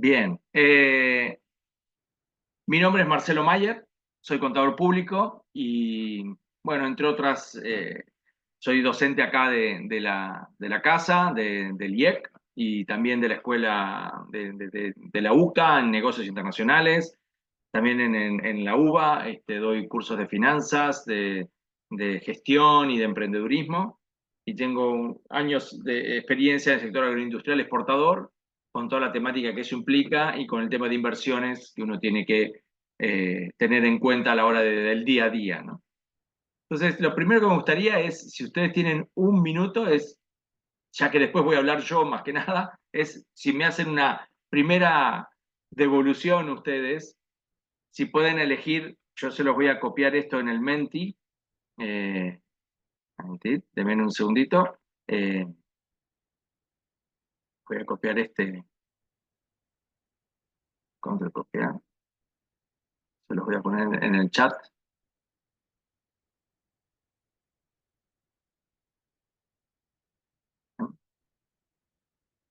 Bien. Mi nombre es Marcelo Mayer, soy contador público y, bueno, entre otras, soy docente acá de la casa, del IEC y también de la escuela de la UCA en negocios internacionales. También en la UBA doy cursos de finanzas, de gestión y de emprendedurismo. Y tengo años de experiencia en el sector agroindustrial exportador, con toda la temática que eso implica y con el tema de inversiones que uno tiene que tener en cuenta a la hora del día a día, ¿no? Entonces, lo primero que me gustaría es, si ustedes tienen un minuto, ya que después voy a hablar yo más que nada, es si me hacen una primera devolución ustedes, si pueden elegir, yo se los voy a copiar esto en el Menti. Eh, Denme un segundito. Voy a copiar control copiar. Se los voy a poner en el chat.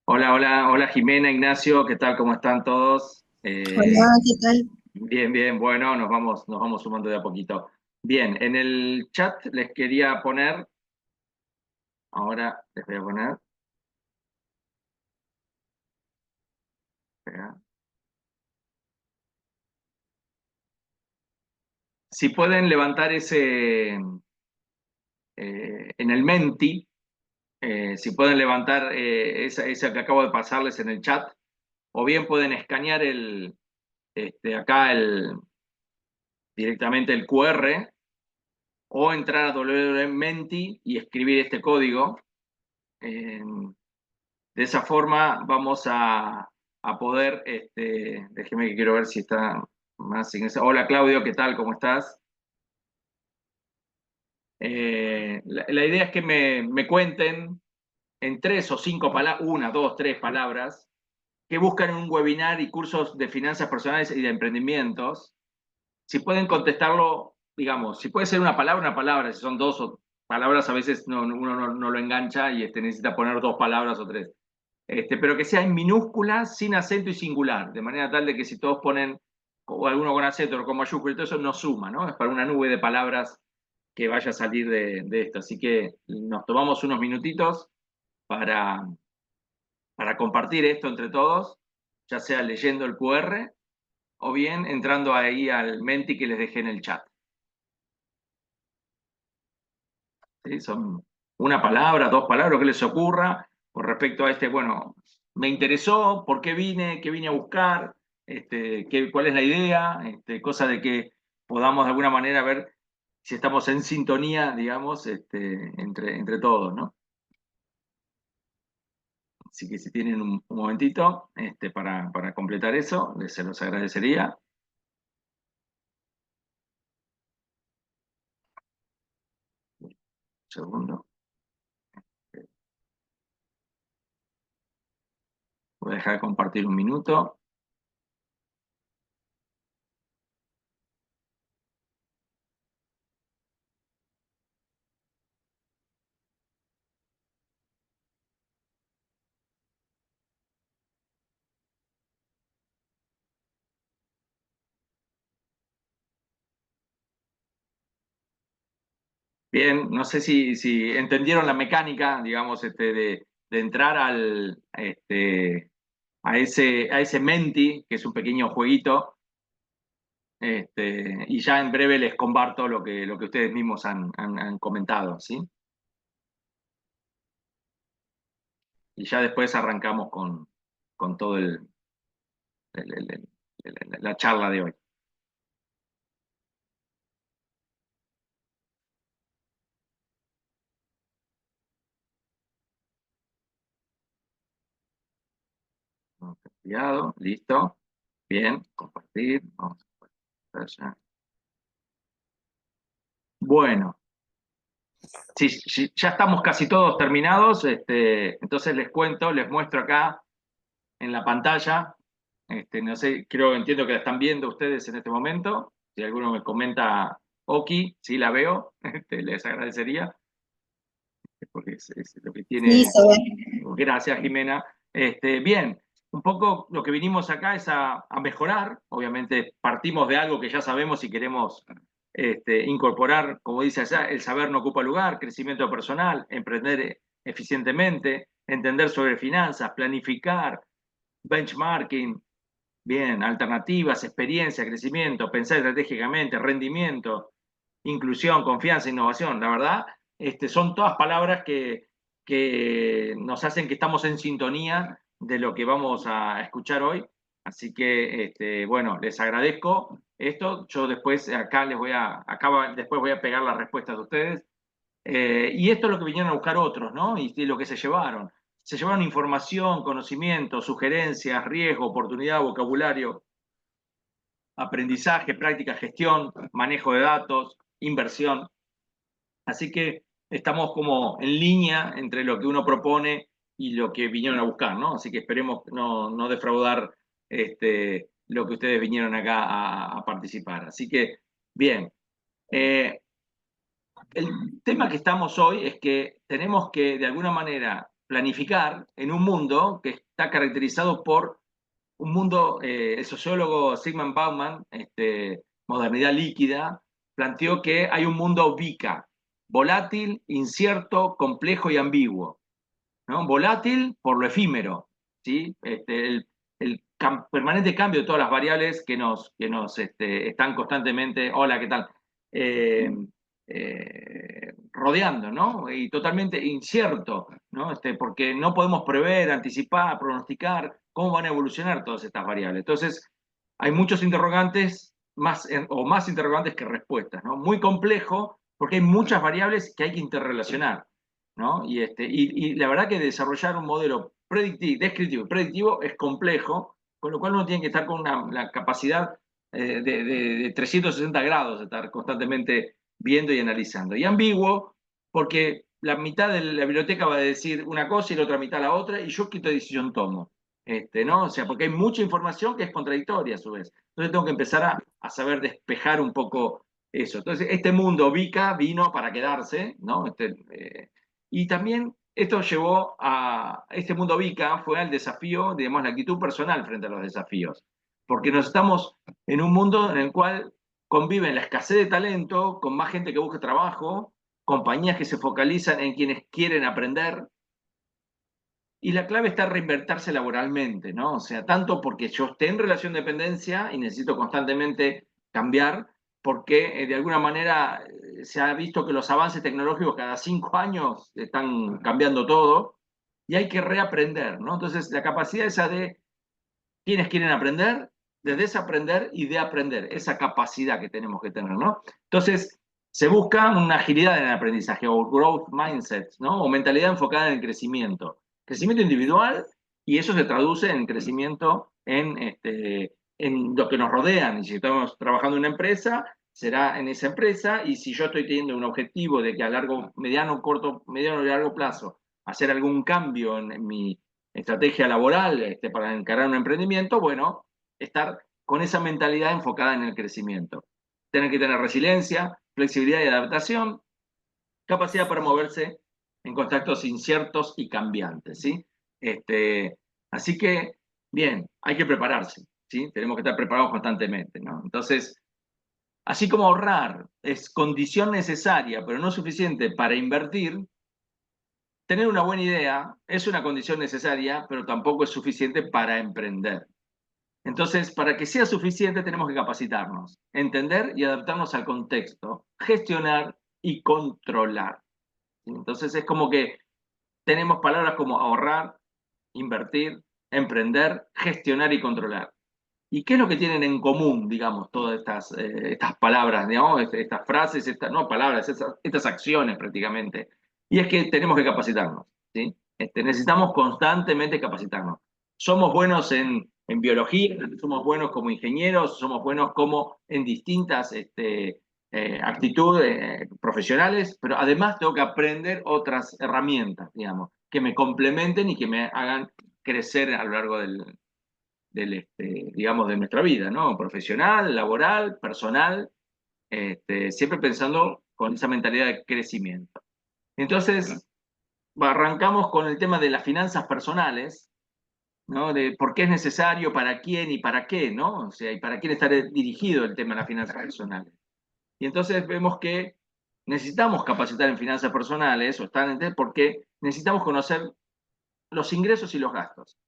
Hola, hola, hola Jimena, Ignacio, ¿qué tal? ¿Cómo están todos? Hola, ¿qué tal? Bien, bien, bueno, nos vamos sumando de a poquito. Bien, en el chat les quería poner, ahora les voy a poner, espera. Si pueden levantar en el Menti, si pueden levantar esa que acabo de pasarles en el chat, o bien pueden escanear acá directamente el QR, o entrar a www.menti y escribir este código. Eh, de esa forma vamos a poder, déjeme que quiero ver si está más sin eso. Hola Claudio, ¿qué tal? ¿Cómo estás? La idea es que me cuenten en tres o cinco palabras, una, dos, tres palabras, que buscan en un webinar y cursos de finanzas personales y de emprendimientos. Si pueden contestarlo, digamos, si puede ser una palabra, si son dos palabras, a veces uno no lo engancha y necesita poner dos palabras o tres. Pero que sea en minúsculas, sin acento y singular, de manera tal de que si todos ponen, o alguno con acento o con mayúscula, y todo eso no suma, ¿no? Es para una nube de palabras que vaya a salir de esto. Así que nos tomamos unos minutitos para, para compartir esto entre todos, ya sea leyendo el QR o bien entrando ahí al Menti que les dejé en el chat. ¿Sí? Son una palabra, dos palabras, lo que les ocurra con respecto a bueno, me interesó, por qué vine a buscar, cuál es la idea, cosa de que podamos de alguna manera ver si estamos en sintonía, digamos, entre todos, ¿no? Así que si tienen un momentito para completar eso, se los agradecería. Un segundo. Voy a dejar de compartir un minuto. Bien, no sé si entendieron la mecánica, digamos, de entrar a ese Menti, que es un pequeño jueguito, y ya en breve les comparto lo que ustedes mismos han comentado, ¿sí? Y ya después arrancamos con todo el- el- la charla de hoy. Enviado, listo. Bien, compartir. Vamos a compartir ya. Bueno. Sí, ya estamos casi todos terminados, entonces les cuento, les muestro acá en la pantalla, no sé, entiendo que la están viendo ustedes en este momento, si alguno me comenta Oki, sí la veo, les agradecería, porque es lo que Sí, tiene. se ve. Gracias, Jimena. Bien, un poco lo que vinimos acá es a mejorar. Obviamente partimos de algo que ya sabemos y queremos incorporar, como dice allá, el saber no ocupa lugar, crecimiento personal, emprender eficientemente, entender sobre finanzas, planificar, benchmarking, bien, alternativas, experiencia, crecimiento, pensar estratégicamente, rendimiento, inclusión, confianza, innovación. La verdad, son todas palabras que nos hacen que estamos en sintonía de lo que vamos a escuchar hoy. Así que, bueno, les agradezco esto. Yo después acá después voy a pegar las respuestas de ustedes. Y esto es lo que vinieron a buscar otros, ¿no? Y lo que se llevaron. Se llevaron información, conocimiento, sugerencias, riesgo, oportunidad, vocabulario, aprendizaje, práctica, gestión, manejo de datos, inversión. Así que estamos como en línea entre lo que uno propone y lo que vinieron a buscar, ¿no? Así que esperemos no defraudar lo que ustedes vinieron acá a participar. Así que, bien. El tema que estamos hoy es que tenemos que, de alguna manera, planificar en un mundo que está caracterizado por un mundo, el sociólogo Zygmunt Bauman, Modernidad Líquida, planteó que hay un mundo VICA, volátil, incierto, complejo y ambiguo, ¿no? Volátil por lo efímero, ¿sí? El permanente cambio de todas las variables que nos están constantemente, hola, ¿qué tal? Eh, Rodeando, ¿no? Y totalmente incierto, ¿no? Porque no podemos prever, anticipar, pronosticar cómo van a evolucionar todas estas variables. Entonces, hay muchos interrogantes, o más interrogantes que respuestas, ¿no? Muy complejo, porque hay muchas variables que hay que interrelacionar, ¿no? Y la verdad que desarrollar un modelo descriptivo y predictivo es complejo, con lo cual uno tiene que estar con la capacidad de 360 grados, de estar constantemente viendo y analizando. Y ambiguo, porque la mitad de la biblioteca va a decir una cosa y la otra mitad la otra, y yo qué decisión tomo. ¿No? O sea, porque hay mucha información que es contradictoria a su vez. Entonces tengo que empezar a saber despejar un poco eso. Entonces, este mundo VICA vino para quedarse, ¿no? Y también esto llevó este mundo VICA fue al desafío, digamos, la actitud personal frente a los desafíos. Porque nos estamos en un mundo en el cual conviven la escasez de talento, con más gente que busca trabajo, compañías que se focalizan en quienes quieren aprender, y la clave está en reinvertirse laboralmente, ¿no? O sea, tanto porque yo esté en relación de dependencia y necesito constantemente cambiar, porque de alguna manera se ha visto que los avances tecnológicos cada 5 años están cambiando todo y hay que reaprender, ¿no? Entonces, la capacidad esa de quienes quieren aprender, de desaprender y de aprender, esa capacidad que tenemos que tener, ¿no? Entonces, se busca una agilidad en el aprendizaje o growth mindset, ¿no? O mentalidad enfocada en el crecimiento. Crecimiento individual y eso se traduce en crecimiento en lo que nos rodean. Y si estamos trabajando en una empresa, será en esa empresa y si yo estoy teniendo un objetivo de que a mediano y largo plazo hacer algún cambio en mi estrategia laboral para encarar un emprendimiento, bueno, estar con esa mentalidad enfocada en el crecimiento. Tener que tener resiliencia, flexibilidad y adaptación, capacidad para moverse en contactos inciertos y cambiantes, ¿sí? Así que, bien, hay que prepararse, ¿sí? Tenemos que estar preparados constantemente, ¿no? Entonces, así como ahorrar es condición necesaria, pero no suficiente para invertir, tener una buena idea es una condición necesaria, pero tampoco es suficiente para emprender. Entonces, para que sea suficiente tenemos que capacitarnos, entender y adaptarnos al contexto, gestionar y controlar. Entonces es como que tenemos palabras como ahorrar, invertir, emprender, gestionar y controlar. ¿Y qué es lo que tienen en común, digamos, todas estas palabras, digamos, estas frases, no palabras, estas acciones prácticamente? Y es que tenemos que capacitarnos, ¿sí? Necesitamos constantemente capacitarnos. Somos buenos en biología, somos buenos como ingenieros, somos buenos como en distintas actitudes profesionales, pero además tengo que aprender otras herramientas, digamos, que me complementen y que me hagan crecer a lo largo digamos, de nuestra vida, ¿no? Profesional, laboral, personal, siempre pensando con esa mentalidad de crecimiento. Entonces, arrancamos con el tema de las finanzas personales, ¿no? De por qué es necesario, para quién y para qué, ¿no? O sea, y para quién está dirigido el tema de las finanzas personales. Y entonces vemos que necesitamos capacitar en finanzas personales, porque necesitamos conocer los ingresos y los gastos,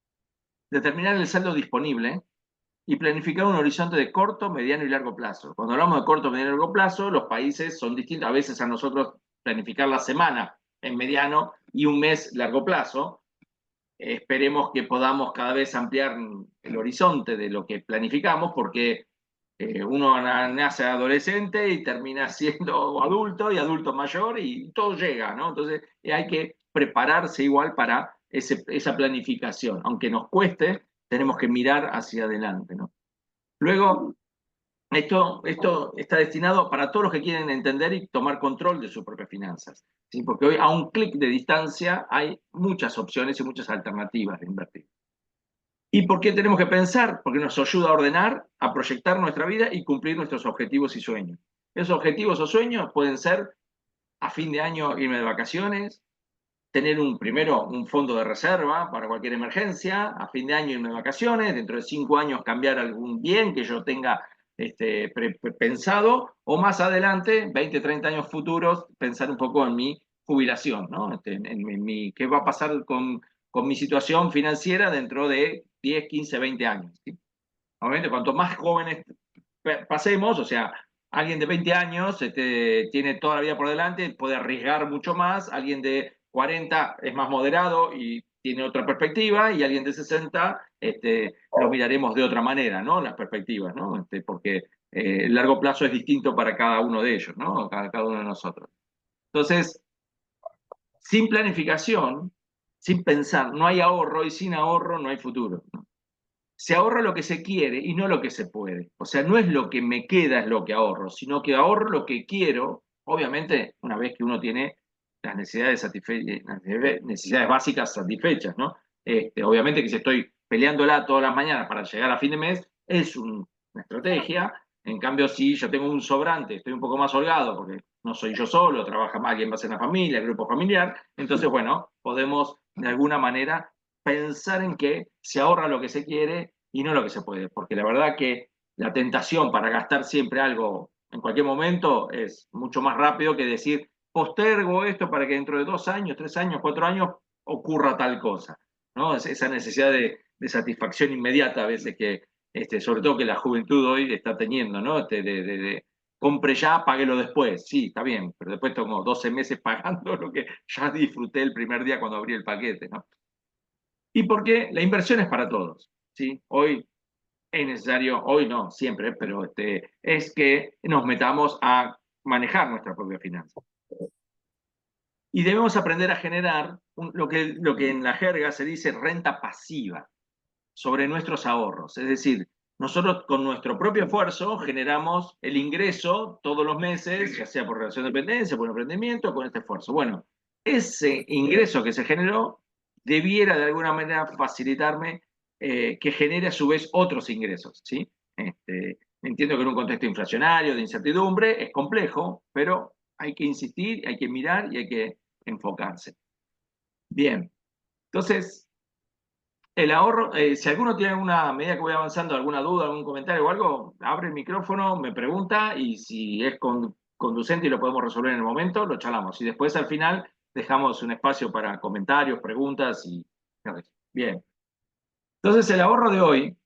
determinar el saldo disponible y planificar un horizonte de corto, mediano y largo plazo. Cuando hablamos de corto, mediano y largo plazo, los países son distintos. A veces a nosotros planificar la semana en mediano y un mes largo plazo. Esperemos que podamos cada vez ampliar el horizonte de lo que planificamos, porque uno nace adolescente y termina siendo adulto y adulto mayor y todo llega, ¿no? Entonces hay que prepararse igual para esa planificación. Aunque nos cueste, tenemos que mirar hacia adelante, ¿no? Luego, esto está destinado para todos los que quieren entender y tomar control de sus propias finanzas, ¿sí? Porque hoy a un clic de distancia hay muchas opciones y muchas alternativas de invertir. ¿Y por qué tenemos que pensar? Porque nos ayuda a ordenar, a proyectar nuestra vida y cumplir nuestros objetivos y sueños. Esos objetivos o sueños pueden ser a fin de año irme de vacaciones, tener primero un fondo de reserva para cualquier emergencia, a fin de año irme de vacaciones, dentro de 5 años cambiar algún bien que yo tenga pensado, o más adelante, 20, 30 años futuros, pensar un poco en mi jubilación, ¿no? Qué va a pasar con mi situación financiera dentro de 10, 15, 20 años, ¿sí? Obviamente, cuanto más jóvenes pasemos, o sea, alguien de 20 años tiene toda la vida por delante, puede arriesgar mucho más, alguien de 40 es más moderado y tiene otra perspectiva, y alguien de 60 lo miraremos de otra manera, ¿no? Las perspectivas, ¿no? Porque el largo plazo es distinto para cada uno de ellos, ¿no? Cada uno de nosotros. Entonces, sin planificación, sin pensar, no hay ahorro, y sin ahorro no hay futuro, ¿no? Se ahorra lo que se quiere y no lo que se puede. O sea, no es lo que me queda es lo que ahorro, sino que ahorro lo que quiero, obviamente, una vez que uno tiene las necesidades básicas satisfechas, ¿no? Obviamente que si estoy peleándola todas las mañanas para llegar a fin de mes, es una estrategia. En cambio, si yo tengo un sobrante, estoy un poco más holgado, porque no soy yo solo, trabaja más alguien más en la familia, el grupo familiar, entonces, bueno, podemos de alguna manera pensar en que se ahorra lo que se quiere y no lo que se puede, porque la verdad que la tentación para gastar siempre algo en cualquier momento es mucho más rápido que decir, postergo esto para que dentro de 2 años, 3 años, 4 años ocurra tal cosa, ¿no? Esa necesidad de satisfacción inmediata a veces que, sobre todo que la juventud hoy está teniendo, ¿no? Compre ya, páguelo después. Sí, está bien, pero después tengo 12 meses pagando lo que ya disfruté el primer día cuando abrí el paquete, ¿no? Y porque la inversión es para todos, ¿sí? Hoy es necesario, hoy no, siempre, pero es que nos metamos a manejar nuestra propia finanza. Y debemos aprender a generar lo que en la jerga se dice renta pasiva sobre nuestros ahorros. Es decir, nosotros con nuestro propio esfuerzo generamos el ingreso todos los meses, ya sea por relación de dependencia, por emprendimiento, con este esfuerzo. Bueno, ese ingreso que se generó debiera de alguna manera facilitarme que genere a su vez otros ingresos, ¿sí? Entiendo que en un contexto inflacionario, de incertidumbre, es complejo, pero hay que insistir, hay que mirar y hay que enfocarse. Bien, entonces, el ahorro, si alguno tiene alguna medida que voy avanzando, alguna duda, algún comentario o algo, abre el micrófono, me pregunta y si es conducente y lo podemos resolver en el momento, lo charlamos. Y después al final dejamos un espacio para comentarios, preguntas y... Bien. Entonces el ahorro de hoy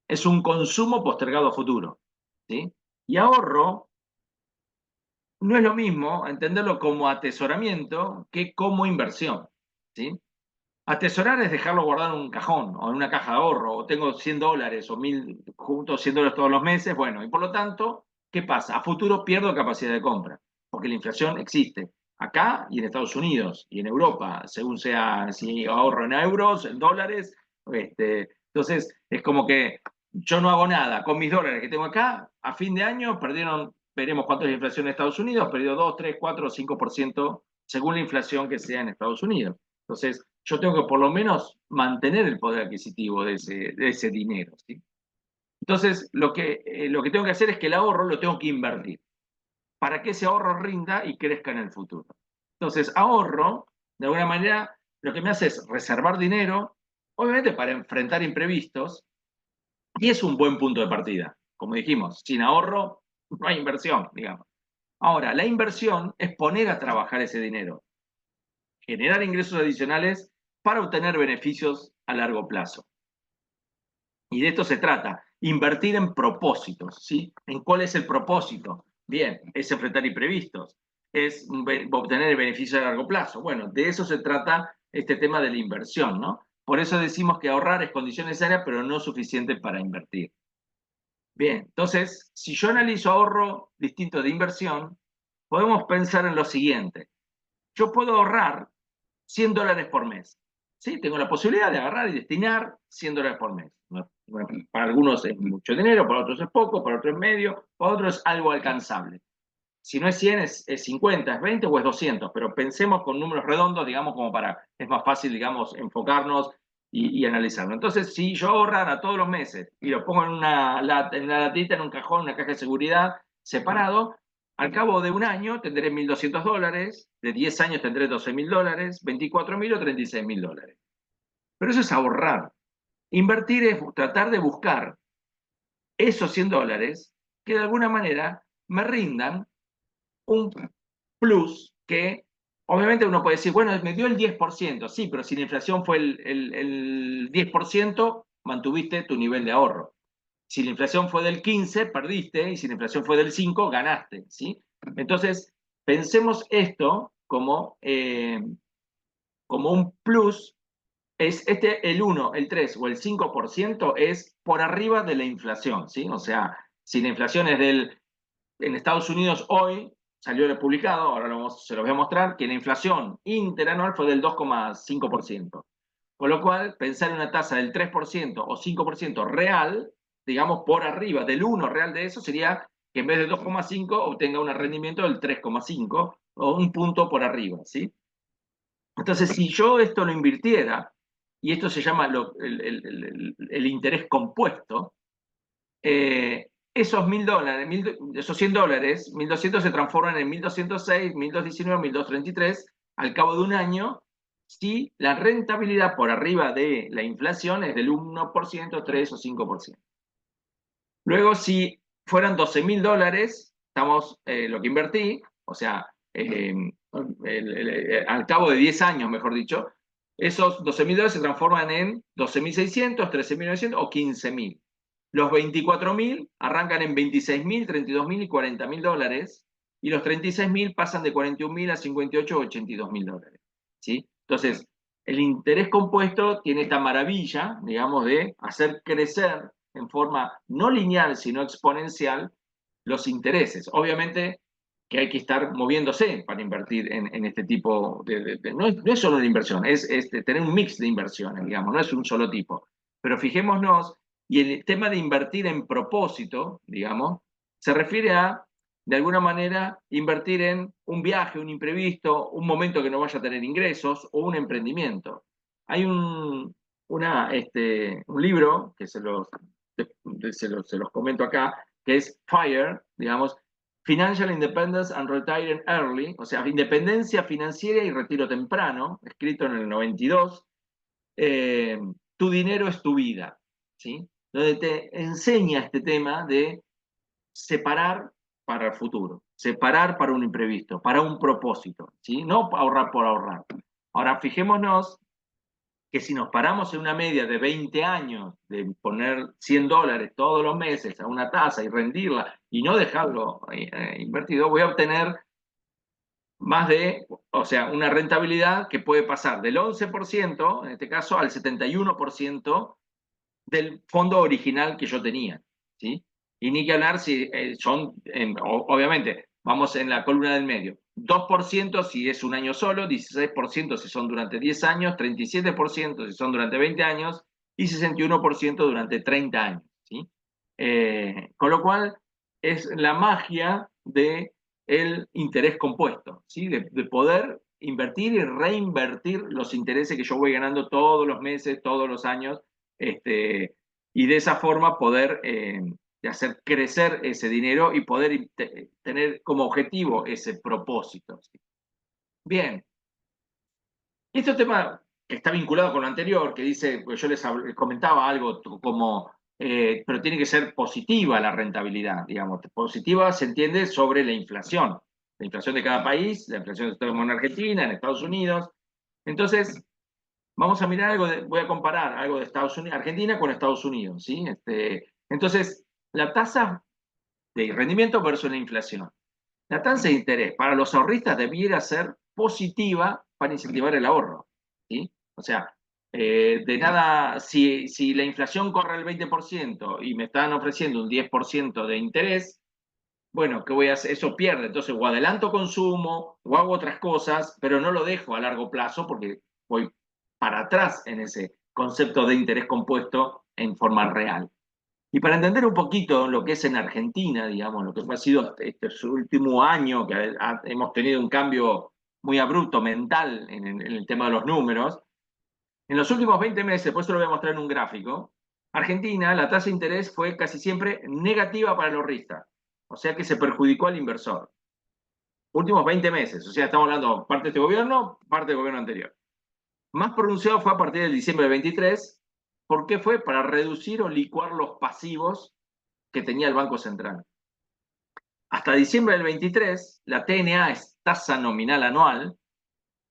es un consumo postergado a futuro, ¿sí? Y ahorro no es lo mismo entenderlo como atesoramiento que como inversión, ¿sí? Atesorar es dejarlo guardado en un cajón o en una caja de ahorro, o tengo $100 o 1000 juntos $100 todos los meses, bueno, y por lo tanto, ¿qué pasa? A futuro pierdo capacidad de compra, porque la inflación existe acá y en Estados Unidos y en Europa, según sea si ahorro en euros, en dólares. Entonces, es como que yo no hago nada con mis dólares que tengo acá, a fin de año perdieron, veremos cuánto es la inflación en Estados Unidos, perdió 2, 3, 4, 5% según la inflación que sea en Estados Unidos. Entonces, yo tengo que por lo menos mantener el poder adquisitivo de ese dinero, ¿sí? Entonces, lo que tengo que hacer es que el ahorro lo tengo que invertir para que ese ahorro rinda y crezca en el futuro. Entonces, ahorro, de alguna manera, lo que me hace es reservar dinero obviamente para enfrentar imprevistos, y es un buen punto de partida. Como dijimos, sin ahorro no hay inversión, digamos. Ahora, la inversión es poner a trabajar ese dinero, generar ingresos adicionales para obtener beneficios a largo plazo. Y de esto se trata, invertir en propósitos, ¿sí? ¿En cuál es el propósito? Bien, es enfrentar imprevistos, es obtener el beneficio a largo plazo. Bueno, de eso se trata este tema de la inversión, ¿no? Por eso decimos que ahorrar es condición necesaria, pero no suficiente para invertir. Bien, entonces, si yo analizo ahorro distinto de inversión, podemos pensar en lo siguiente. Yo puedo ahorrar $100 por mes. ¿Sí? Tengo la posibilidad de agarrar y destinar $100 por mes. Para algunos es mucho dinero, para otros es poco, para otros es medio, para otros es algo alcanzable. Si no es 100, es 50, es 20 o es 200, pero pensemos con números redondos, digamos, como para, es más fácil, digamos, enfocarnos y analizarlo. Entonces, si yo ahorrara todos los meses y lo pongo en una latita, en un cajón, en una caja de seguridad separado, al cabo de un año tendré $1.200, de 10 años tendré $12.000, 24.000 o $36.000. Pero eso es ahorrar. Invertir es tratar de buscar esos $100 que de alguna manera me rindan un plus que obviamente uno puede decir, bueno, me dio el 10%, sí, pero si la inflación fue el 10%, mantuviste tu nivel de ahorro. Si la inflación fue del 15, perdiste, y si la inflación fue del 5, ganaste, ¿sí? Entonces, pensemos esto como un plus, es el 1, el 3 o el 5% es por arriba de la inflación, ¿sí? O sea, si la inflación es en Estados Unidos hoy, salió publicado, ahora se lo voy a mostrar, que la inflación interanual fue del 2,5%. Con lo cual, pensar en una tasa del 3% o 5% real, digamos por arriba del 1 real de eso, sería que en vez de 2,5 obtenga un rendimiento del 3,5 o un punto por arriba, ¿sí? Entonces, si yo esto lo invirtiera, y esto se llama el interés compuesto, esos $1.000, esos $100, 1.200 se transforman en 1.206, 1.219, 1.233 al cabo de un año, si la rentabilidad por arriba de la inflación es del 1%, 3 o 5%. Luego, si fueran $12.000, estamos lo que invertí, o sea, al cabo de 10 años, mejor dicho, esos $12.000 se transforman en 12.600, 13.900 o 15.000. Los 24.000 arrancan en 26.000, 32.000 y $40.000, y los 36.000 pasan de 41.000 a 58 o $82.000. ¿Sí? Entonces, el interés compuesto tiene esta maravilla, digamos, de hacer crecer en forma no lineal, sino exponencial, los intereses. Obviamente que hay que estar moviéndose para invertir en este tipo no, es solo una inversión, es tener un mix de inversiones, digamos, no es un solo tipo. Pero fijémonos, y el tema de invertir en propósito, digamos, se refiere a, de alguna manera, invertir en un viaje, un imprevisto, un momento que no vaya a tener ingresos o un emprendimiento. Hay un libro que se los comento acá, que es FIRE, digamos, Financial Independence and Retiring Early, o sea, independencia financiera y retiro temprano, escrito en el 92. Tu dinero es tu vida, ¿sí? Donde te enseña este tema de separar para el futuro, separar para un imprevisto, para un propósito, ¿sí? No ahorrar por ahorrar. Ahora, fijémonos que si nos paramos en una media de 20 años, de poner $100 todos los meses a una tasa y rendirla y no dejarlo invertido, voy a obtener o sea, una rentabilidad que puede pasar del 11%, en este caso, al 71% del fondo original que yo tenía, ¿sí? Y ni que hablar si obviamente, vamos en la columna del medio, 2% si es un año solo, 16% si son durante 10 años, 37% si son durante 20 años y 61% durante 30 años, ¿sí? Con lo cual, es la magia del interés compuesto, ¿sí? De poder invertir y reinvertir los intereses que yo voy ganando todos los meses, todos los años, y de esa forma poder hacer crecer ese dinero y poder tener como objetivo ese propósito. ¿Sí? Bien, este tema que está vinculado con lo anterior, que dice, pues yo les comentaba algo como, pero tiene que ser positiva la rentabilidad, digamos. Positiva se entiende sobre la inflación de cada país, la inflación que tenemos en Argentina, en Estados Unidos. Entonces, vamos a mirar algo, voy a comparar algo de Estados Unidos, Argentina con Estados Unidos, ¿sí? Entonces, la tasa de rendimiento versus la inflación. La tasa de interés para los ahorristas debiera ser positiva para incentivar el ahorro, ¿sí? O sea, de nada, si la inflación corre el 20% y me están ofreciendo un 10% de interés, bueno, ¿qué voy a hacer? Eso pierde. Entonces, o adelanto consumo, o hago otras cosas, pero no lo dejo a largo plazo porque voy para atrás en ese concepto de interés compuesto en forma real. Y para entender un poquito lo que es en Argentina, digamos, lo que ha sido este último año, que hemos tenido un cambio muy abrupto mental en el tema de los números, en los últimos 20 meses, después se lo voy a mostrar en un gráfico, Argentina, la tasa de interés fue casi siempre negativa para el ahorrista, o sea que se perjudicó al inversor. Últimos 20 meses, o sea, estamos hablando parte de este gobierno, parte del gobierno anterior. Más pronunciado fue a partir del diciembre del 23, porque fue para reducir o licuar los pasivos que tenía el Banco Central. Hasta diciembre del 23, la TNA es tasa nominal anual,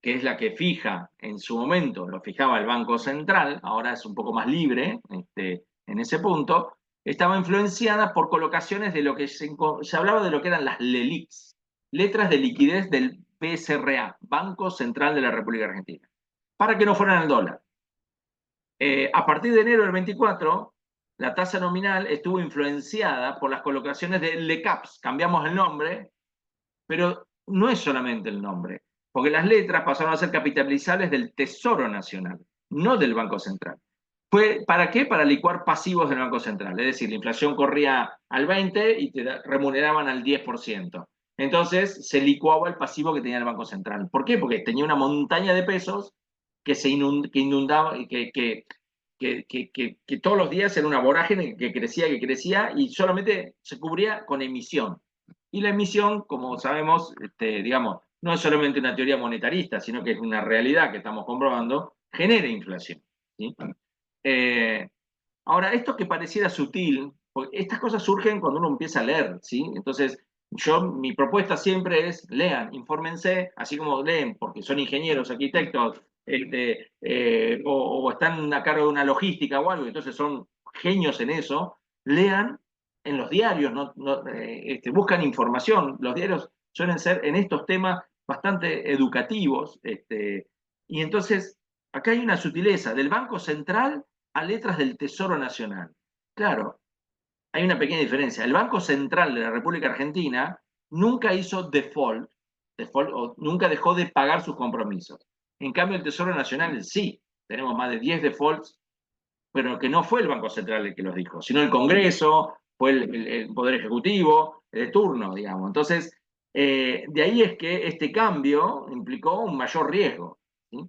que es la que fija en su momento, lo fijaba el Banco Central, ahora es un poco más libre en ese punto, estaba influenciada por colocaciones de lo que se hablaba de lo que eran las LELIQs, letras de liquidez del BCRA, Banco Central de la República Argentina, para que no fueran al dólar. A partir de enero del 24, la tasa nominal estuvo influenciada por las colocaciones de LECAPS, cambiamos el nombre, pero no es solamente el nombre, porque las letras pasaron a ser capitalizables del Tesoro Nacional, no del Banco Central. ¿Para qué? Para licuar pasivos del Banco Central. Es decir, la inflación corría al 20% y te remuneraban al 10%. Entonces se licuaba el pasivo que tenía el Banco Central. ¿Por qué? Porque tenía una montaña de pesos que inundaba, que todos los días era una vorágine que crecía y solamente se cubría con emisión. Y la emisión, como sabemos, digamos, no es solamente una teoría monetarista, sino que es una realidad que estamos comprobando, genera inflación. ¿Sí? Eh, Ahora, esto que pareciera sutil, porque estas cosas surgen cuando uno empieza a leer, ¿sí? Entonces, mi propuesta siempre es, lean, infórmense, así como leen, porque son ingenieros, arquitectos, o están a cargo de una logística o algo, entonces son genios en eso, lean en los diarios, buscan información, los diarios suelen ser en estos temas bastante educativos, y entonces acá hay una sutileza del Banco Central a letras del Tesoro Nacional. Claro, hay una pequeña diferencia. El Banco Central de la República Argentina nunca hizo default o nunca dejó de pagar sus compromisos. En cambio, el Tesoro Nacional sí. Tenemos más de 10 defaults, pero que no fue el Banco Central el que los dijo, sino el Congreso, fue el Poder Ejecutivo, el de turno, digamos. Entonces, de ahí es que este cambio implicó un mayor riesgo. ¿Sí?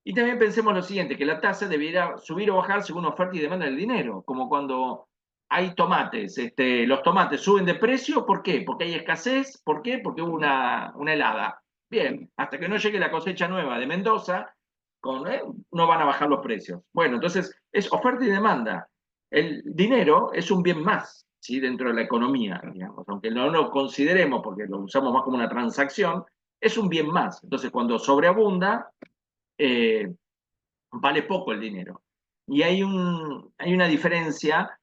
Y también pensemos lo siguiente, que la tasa debiera subir o bajar según oferta y demanda del dinero, como cuando hay tomates, los tomates suben de precio, ¿por qué? Porque hay escasez, ¿por qué? Porque hubo una helada. Bien, hasta que no llegue la cosecha nueva de Mendoza, no van a bajar los precios. Bueno, entonces es oferta y demanda. El dinero es un bien más, ¿sí? Dentro de la economía, digamos, aunque no lo consideremos porque lo usamos más como una transacción, es un bien más. Entonces, cuando sobreabunda, eh, vale poco el dinero. Y hay una diferencia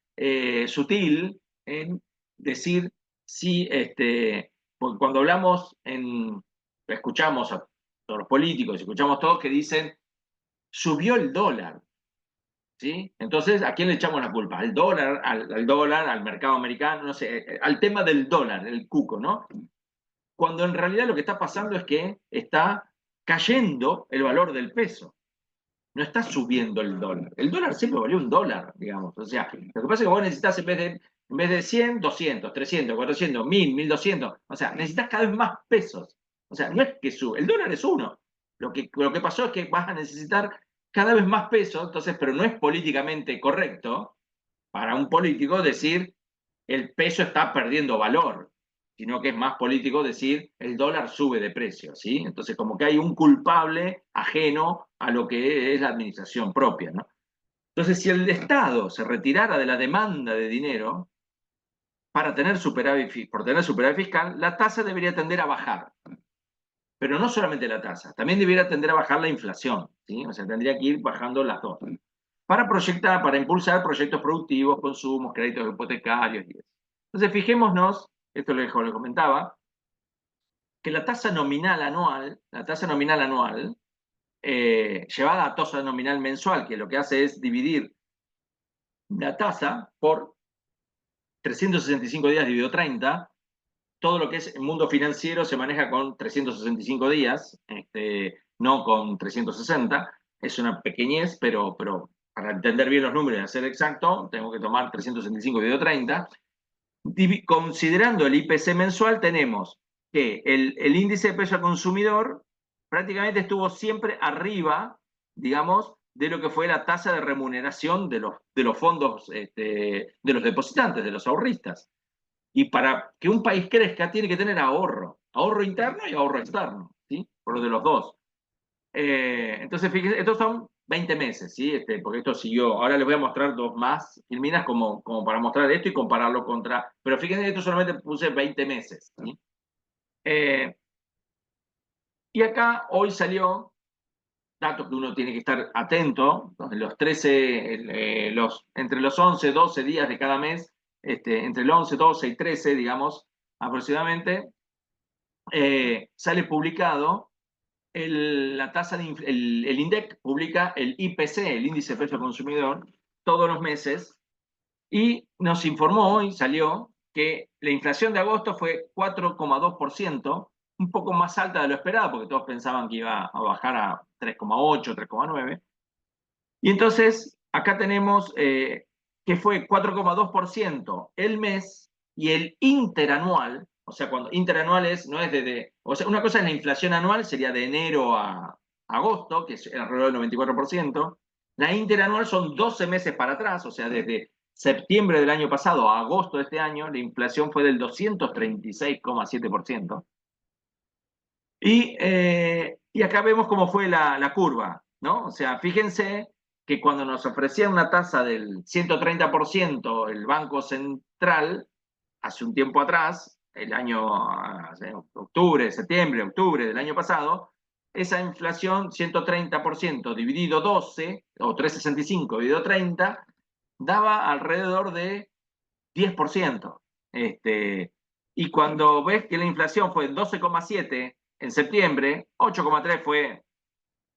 sutil en decir si, porque cuando escuchamos a todos los políticos, escuchamos todos que dicen, subió el dólar. ¿Sí? Entonces, ¿a quién le echamos la culpa? ¿Al dólar, al dólar, al mercado americano? No sé, al tema del dólar, el cuco, ¿no? Cuando en realidad lo que está pasando es que está cayendo el valor del peso. No está subiendo el dólar. El dólar siempre valió un dólar, digamos. O sea, lo que pasa es que vos necesitas en vez de 100, 200, 300, 400, 1000, 1200. O sea, necesitas cada vez más pesos. O sea, no es que sube. El dólar es uno. Lo que pasó es que vas a necesitar cada vez más pesos, entonces, pero no es políticamente correcto para un político decir el peso está perdiendo valor, sino que es más político decir el dólar sube de precio, ¿sí? Entonces, como que hay un culpable ajeno a lo que es la administración propia, ¿no? Entonces, si el Estado se retirara de la demanda de dinero para tener por tener superávit fiscal, la tasa debería tender a bajar. Pero no solamente la tasa, también debería tender a bajar la inflación, ¿sí? O sea, tendría que ir bajando las dos. Para proyectar, para impulsar proyectos productivos, consumos, créditos hipotecarios y eso. Entonces, fijémonos, esto lo comentaba, que la tasa nominal anual, llevada a tasa nominal mensual, que lo que hace es dividir la tasa por 365 días dividido 30, todo lo que es el mundo financiero se maneja con 365 días, no con 360. Es una pequeñez, pero para entender bien los números y hacer exacto, tengo que tomar 365 dividido 30. Considerando el IPC mensual, tenemos que el índice de precio al consumidor prácticamente estuvo siempre arriba, digamos, de lo que fue la tasa de remuneración de los fondos, de los depositantes, de los ahorristas. Y para que un país crezca tiene que tener ahorro interno y ahorro externo, ¿sí? Por lo de los dos. Entonces, fíjense, estos son 20 meses, ¿sí? Porque esto siguió. Ahora les voy a mostrar dos más, Filminas, como para mostrar esto y compararlo contra. Pero fíjense que esto solamente puse 20 meses, ¿sí? Y acá hoy salió datos que uno tiene que estar atento, los 13, entre los 11, 12 días de cada mes, entre el 11, 12 y 13, digamos, aproximadamente, sale publicado la tasa el INDEC publica el IPC, el índice de precio al consumidor, todos los meses, y nos informó hoy, salió, que la inflación de agosto fue 4,2%, un poco más alta de lo esperado, porque todos pensaban que iba a bajar a 3,8, 3,9. Y entonces, acá tenemos que fue 4,2% el mes y el interanual, o sea, cuando interanual no es o sea, una cosa es la inflación anual, sería de enero a agosto, que es alrededor del 94%. La interanual son 12 meses para atrás, o sea, desde septiembre del año pasado a agosto de este año, la inflación fue del 236,7%. Y acá vemos cómo fue la curva, ¿no? O sea, fíjense que cuando nos ofrecían una tasa del 130% el Banco Central, hace un tiempo atrás, el año octubre del año pasado, esa inflación 130% dividido 12, o 365 dividido 30, daba alrededor de 10%. Y cuando ves que la inflación fue 12,7 en septiembre, 8,3 fue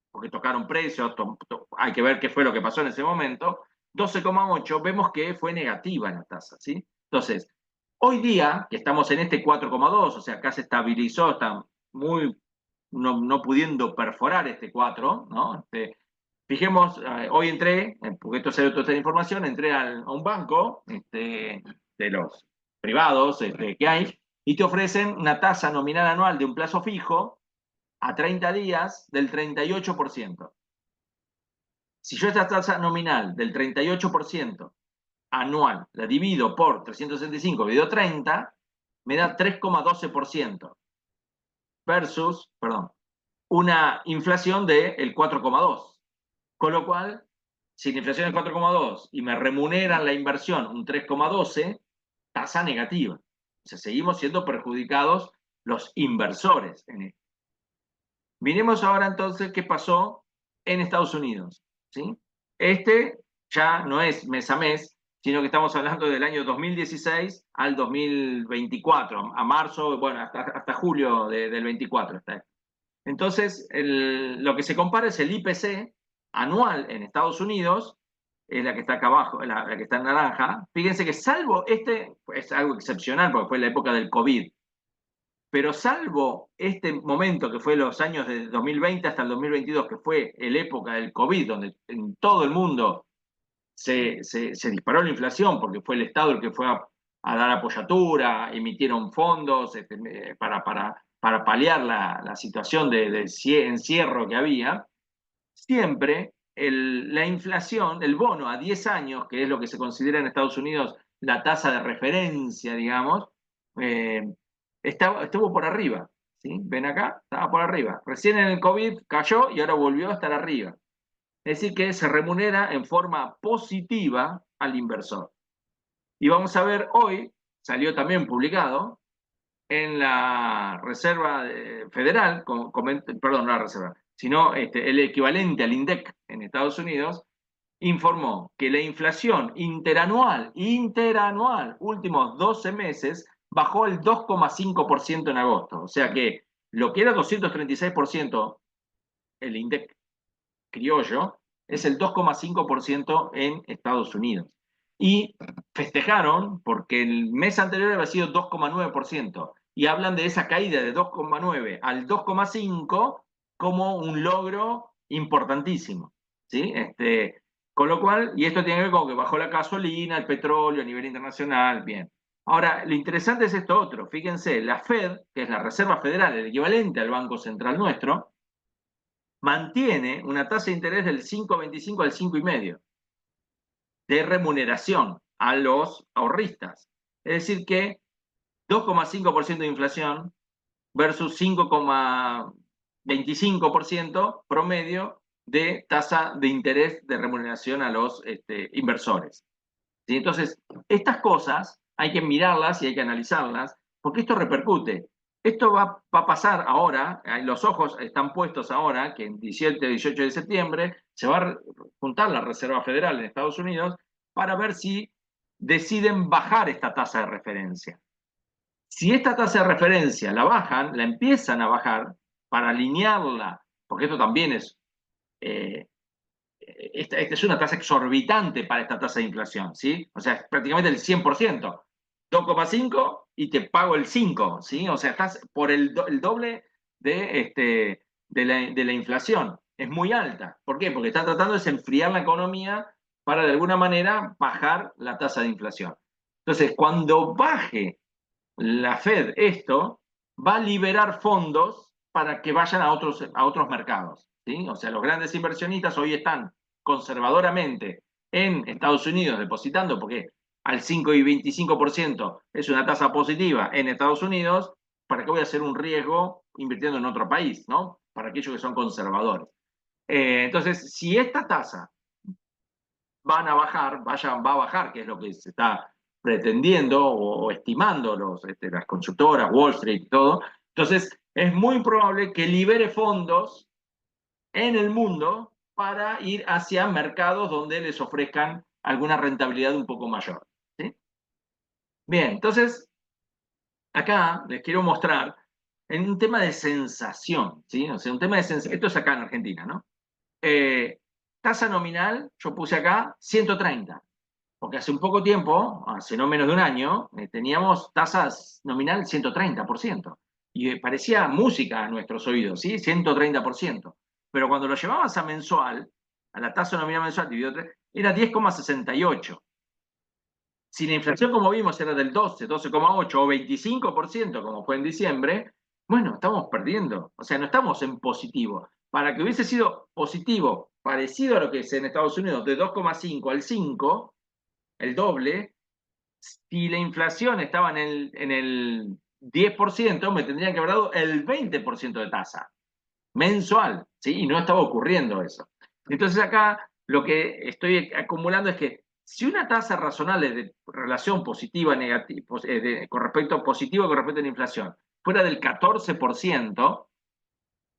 porque tocaron precios, hay que ver qué fue lo que pasó en ese momento, 12,8 vemos que fue negativa la tasa, ¿sí? Entonces, hoy día, que estamos en este 4,2, o sea, acá se estabilizó, está muy, no pudiendo perforar este 4, ¿no? Fijemos, hoy entré, porque esto es toda esta información, entré a un banco de los privados que hay, y te ofrecen una tasa nominal anual de un plazo fijo a 30 días del 38%. Si yo esta tasa nominal del 38% anual la divido por 365 dividido 30, me da 3,12% versus, perdón, una inflación del 4,2%. Con lo cual, si la inflación es 4,2 y me remuneran la inversión un 3,12, tasa negativa. O sea, seguimos siendo perjudicados los inversores en esto. Miremos ahora entonces qué pasó en Estados Unidos, ¿sí? Ya no es mes a mes, sino que estamos hablando del año 2016 al 2024, a marzo, bueno, hasta julio del 24. Entonces, lo que se compara es el IPC anual en Estados Unidos, es la que está acá abajo, la que está en naranja. Fíjense que salvo es algo excepcional porque fue la época del COVID, pero salvo este momento que fue los años de 2020 hasta el 2022, que fue la época del COVID, donde en todo el mundo se disparó la inflación porque fue el Estado el que fue a dar apoyatura, emitieron fondos para paliar la situación de encierro que había, siempre la inflación, el bono a 10 años, que es lo que se considera en Estados Unidos la tasa de referencia, digamos, estuvo por arriba. ¿sí? Ven acá, estaba por arriba. Recién en el COVID cayó y ahora volvió a estar arriba. Es decir, que se remunera en forma positiva al inversor. Y vamos a ver hoy, salió también publicado, en la Reserva Federal, perdón, no la Reserva, sino el equivalente al INDEC en Estados Unidos, informó que la inflación interanual, últimos 12 meses, bajó el 2,5% en agosto. O sea que lo que era 236%, el INDEC criollo, es el 2,5% en Estados Unidos. Y festejaron porque el mes anterior había sido 2,9%. Y hablan de esa caída de 2,9 al 2,5 como un logro importantísimo. ¿Sí? Con lo cual, y esto tiene que ver con que bajó la gasolina, el petróleo a nivel internacional, bien. Ahora, lo interesante es esto otro. Fíjense, la Fed, que es la Reserva Federal, el equivalente al Banco Central nuestro, mantiene una tasa de interés del 5,25 al 5,5 de remuneración a los ahorristas. Es decir que 2,5% de inflación versus 5,25% promedio de tasa de interés de remuneración a los inversores. ¿Sí? Entonces, estas cosas hay que mirarlas y hay que analizarlas, porque esto repercute. Esto va a pasar ahora, los ojos están puestos ahora, que en 17, 18 de septiembre se va a juntar la Reserva Federal en Estados Unidos para ver si deciden bajar esta tasa de referencia. Si esta tasa de referencia la bajan, la empiezan a bajar para alinearla, porque esto también es eh, esta es una tasa exorbitante para esta tasa de inflación, ¿sí? O sea, es prácticamente el 100%. 2,5 y te pago el 5, ¿sí? O sea, estás por el doble de la inflación. Es muy alta. ¿Por qué? Porque están tratando de enfriar la economía para de alguna manera bajar la tasa de inflación. Entonces, cuando baje la Fed esto, va a liberar fondos para que vayan a otros mercados, ¿sí? O sea, los grandes inversionistas hoy están conservadoramente en Estados Unidos depositando, porque al 5,25% es una tasa positiva en Estados Unidos, ¿para qué voy a hacer un riesgo invirtiendo en otro país, ¿no? Para aquellos que son conservadores. Entonces, si esta tasa van a bajar, va a bajar, que es lo que se está pretendiendo o estimando las constructoras, Wall Street y todo, entonces es muy probable que libere fondos en el mundo para ir hacia mercados donde les ofrezcan alguna rentabilidad un poco mayor. ¿Sí? Bien, entonces acá les quiero mostrar en un tema de sensación, ¿sí? O sea, un tema de sensación, esto es acá en Argentina, ¿no? Tasa nominal, yo puse acá 130, porque hace un poco tiempo, hace no menos de un año, teníamos tasas nominal 130%, y parecía música a nuestros oídos, ¿sí? 130%. Pero cuando lo llevabas a mensual, a la tasa nominal mensual dividido 3, era 10,68. Si la inflación, como vimos, era del 12, 12,8 o 25%, como fue en diciembre, bueno, estamos perdiendo. O sea, no estamos en positivo. Para que hubiese sido positivo, parecido a lo que es en Estados Unidos, de 2,5 al 5, el doble, si la inflación estaba en el 10%, me tendrían que haber dado el 20% de tasa mensual, ¿sí? Y no estaba ocurriendo eso. Entonces acá lo que estoy acumulando es que si una tasa razonable de relación positiva negativa, con respecto positiva con respecto a la inflación fuera del 14%,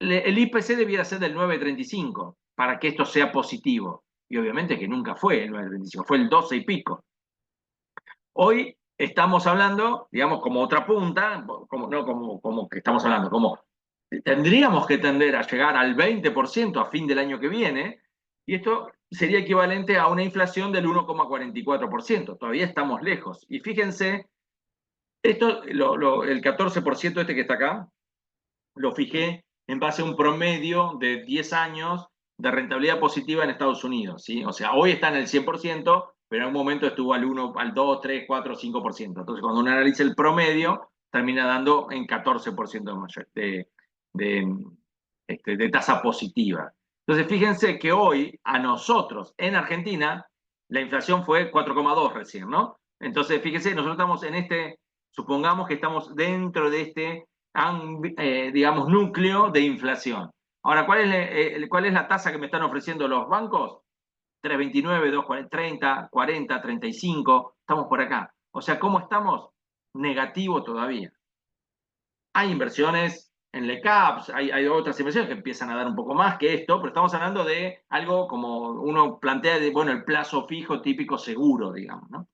el IPC debiera ser del 9,35 para que esto sea positivo. Y obviamente que nunca fue el 9,35, fue el 12 y pico. Hoy estamos hablando, digamos, como otra punta, no como que estamos hablando, como tendríamos que tender a llegar al 20% a fin del año que viene, y esto sería equivalente a una inflación del 1,44%. Todavía estamos lejos. Y fíjense, esto, el 14% este que está acá, lo fijé en base a un promedio de 10 años de rentabilidad positiva en Estados Unidos, ¿sí? O sea, hoy está en el 100%, pero en un momento estuvo al 1, al 2, 3, 4, 5%. Entonces, cuando uno analiza el promedio, termina dando en 14% de tasa positiva. Entonces, fíjense que hoy a nosotros en Argentina la inflación fue 4,2 recién, ¿no? Entonces, fíjense, nosotros estamos supongamos que estamos dentro de digamos, núcleo de inflación. Ahora, ¿cuál es la tasa que me están ofreciendo los bancos? 3,29, 2,40, 30, 40, 35, estamos por acá. O sea, ¿cómo estamos? Negativo todavía. Hay inversiones en LECAPS, hay otras inversiones que empiezan a dar un poco más que esto, pero estamos hablando de algo como uno plantea, bueno, el plazo fijo típico seguro, digamos, ¿no?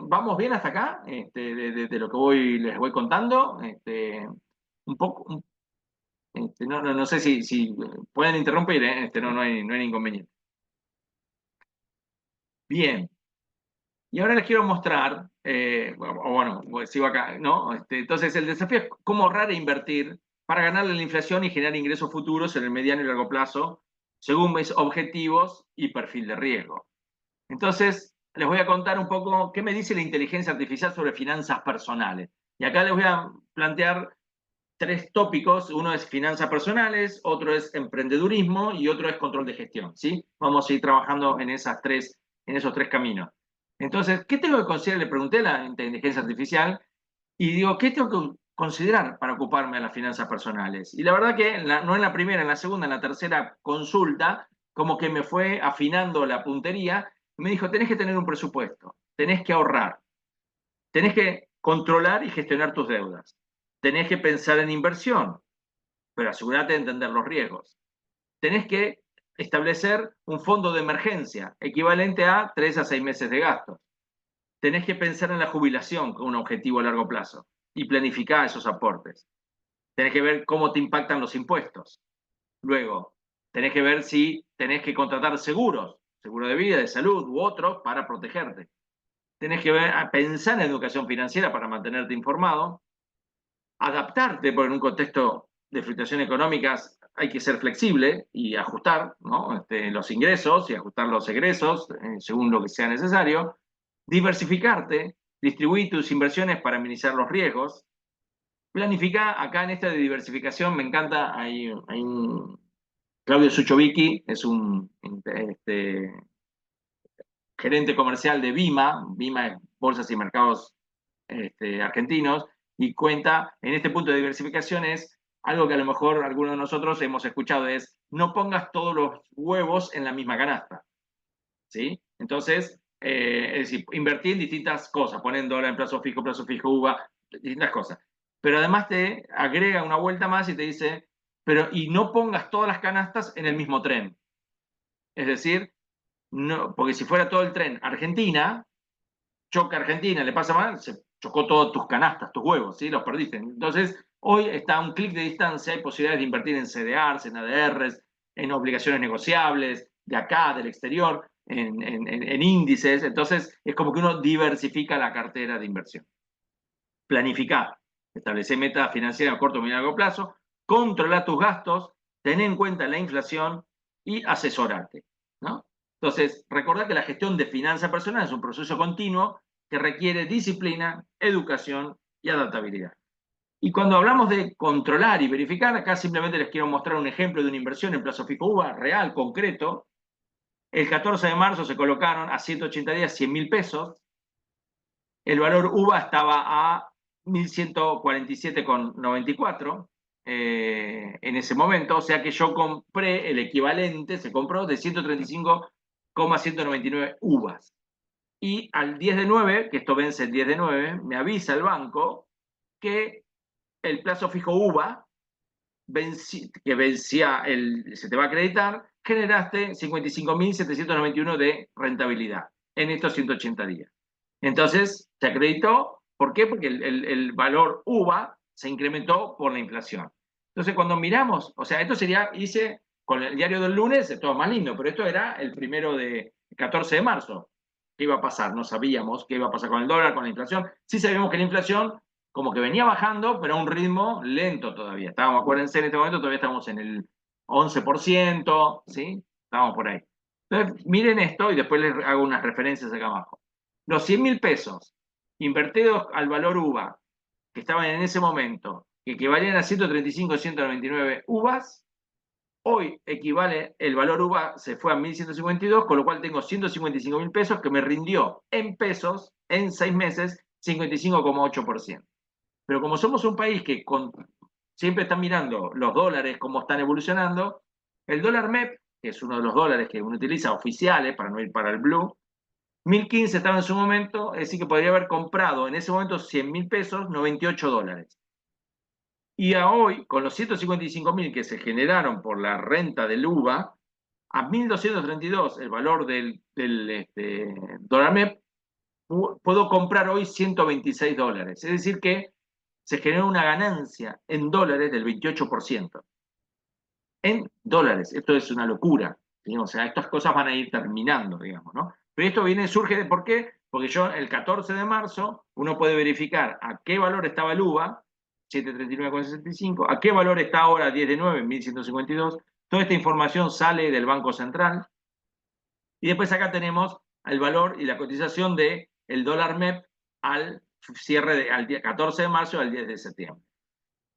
¿Vamos bien hasta acá? De lo que les voy contando. Un poco, no sé si pueden interrumpir, ¿eh? No hay inconveniente. Bien. Y ahora les quiero mostrar, bueno, pues sigo acá, ¿no? Entonces, el desafío es cómo ahorrar e invertir para ganarle la inflación y generar ingresos futuros en el mediano y largo plazo, según mis objetivos y perfil de riesgo. Entonces, les voy a contar un poco qué me dice la inteligencia artificial sobre finanzas personales. Y acá les voy a plantear tres tópicos. Uno es finanzas personales, otro es emprendedurismo y otro es control de gestión, ¿sí? Vamos a ir trabajando en esos tres caminos. Entonces, ¿qué tengo que considerar? Le pregunté a la inteligencia artificial y digo, ¿qué tengo que considerar para ocuparme de las finanzas personales? Y la verdad que no en la primera, en la segunda, en la tercera consulta, como que me fue afinando la puntería y me dijo, tenés que tener un presupuesto, tenés que ahorrar, tenés que controlar y gestionar tus deudas, tenés que pensar en inversión, pero asegúrate de entender los riesgos. Tenés que establecer un fondo de emergencia equivalente a 3 a 6 meses de gastos. Tenés que pensar en la jubilación con un objetivo a largo plazo y planificar esos aportes. Tenés que ver cómo te impactan los impuestos. Luego, tenés que ver si tenés que contratar seguros, seguro de vida, de salud u otros para protegerte. Tenés que pensar en educación financiera para mantenerte informado, adaptarte, porque en un contexto de fluctuaciones económicas hay que ser flexible y ajustar, ¿no? Los ingresos y ajustar los egresos según lo que sea necesario, diversificarte, distribuir tus inversiones para minimizar los riesgos, planificar. Acá en esta de diversificación me encanta, hay un Claudio Suchovicki, es un gerente comercial de Bima es Bolsas y Mercados argentinos, y cuenta en este punto de diversificación es algo que a lo mejor algunos de nosotros hemos escuchado, es no pongas todos los huevos en la misma canasta, ¿sí? Entonces, es decir, invertir en distintas cosas, poner dólar en plazo fijo, UVA, distintas cosas. Pero además te agrega una vuelta más y te dice, pero y no pongas todas las canastas en el mismo tren. Es decir, no, porque si fuera todo el tren Argentina, choca Argentina, le pasa mal, se chocó todas tus canastas, tus huevos, ¿sí? Los perdiste. Entonces, hoy está a un clic de distancia, hay posibilidades de invertir en CDRs, en ADRs, en obligaciones negociables, de acá, del exterior, en índices. Entonces, es como que uno diversifica la cartera de inversión. Planificar, establecer metas financieras a corto, medio y largo plazo, controlar tus gastos, tener en cuenta la inflación y asesorarte, ¿no? Entonces, recordar que la gestión de finanzas personales es un proceso continuo que requiere disciplina, educación y adaptabilidad. Y cuando hablamos de controlar y verificar, acá simplemente les quiero mostrar un ejemplo de una inversión en plazo fijo UVA real, concreto. El 14 de marzo se colocaron a 180 días 100.000 pesos. El valor UVA estaba a 1.147,94 en ese momento, o sea que yo compré el equivalente, se compró de 135,199 UVAs. Y al 10 de 9, que esto vence el 10 de 9, me avisa el banco que el plazo fijo UVA, que vencía, se te va a acreditar, generaste 55.791 de rentabilidad en estos 180 días. Entonces, se acreditó. ¿Por qué? Porque el valor UVA se incrementó por la inflación. Entonces, cuando miramos, o sea, esto sería, hice con el diario del lunes, todo más lindo, pero esto era el 14 de marzo. ¿Qué iba a pasar? No sabíamos qué iba a pasar con el dólar, con la inflación. Sí sabíamos que la inflación como que venía bajando, pero a un ritmo lento todavía. Estábamos, acuérdense, en este momento todavía estamos en el 11%, ¿sí? Estábamos por ahí. Entonces, miren esto y después les hago unas referencias acá abajo. Los 100.000 pesos invertidos al valor UVA, que estaban en ese momento, que equivalían a 135,199 UVAs, hoy equivale, el valor UVA se fue a 1.152, con lo cual tengo 155.000 pesos que me rindió en pesos, en 6 meses, 55,8%. Pero como somos un país que siempre está mirando los dólares, cómo están evolucionando, el dólar MEP, que es uno de los dólares que uno utiliza oficiales para no ir para el blue, 1015 estaba en su momento, es decir, que podría haber comprado en ese momento 100.000 pesos, 98 dólares. Y a hoy, con los 155.000 que se generaron por la renta del UVA, a 1.232 el valor del dólar MEP, puedo comprar hoy 126 dólares. Es decir, que se generó una ganancia en dólares del 28%. En dólares. Esto es una locura. ¿Sí? O sea, estas cosas van a ir terminando, digamos, ¿no? Pero esto surge de por qué, porque yo el 14 de marzo uno puede verificar a qué valor estaba el UVA, 739,65, a qué valor está ahora 10 de 9, 1152. Toda esta información sale del Banco Central. Y después acá tenemos el valor y la cotización del dólar MEP al cierre al día 14 de marzo al 10 de septiembre.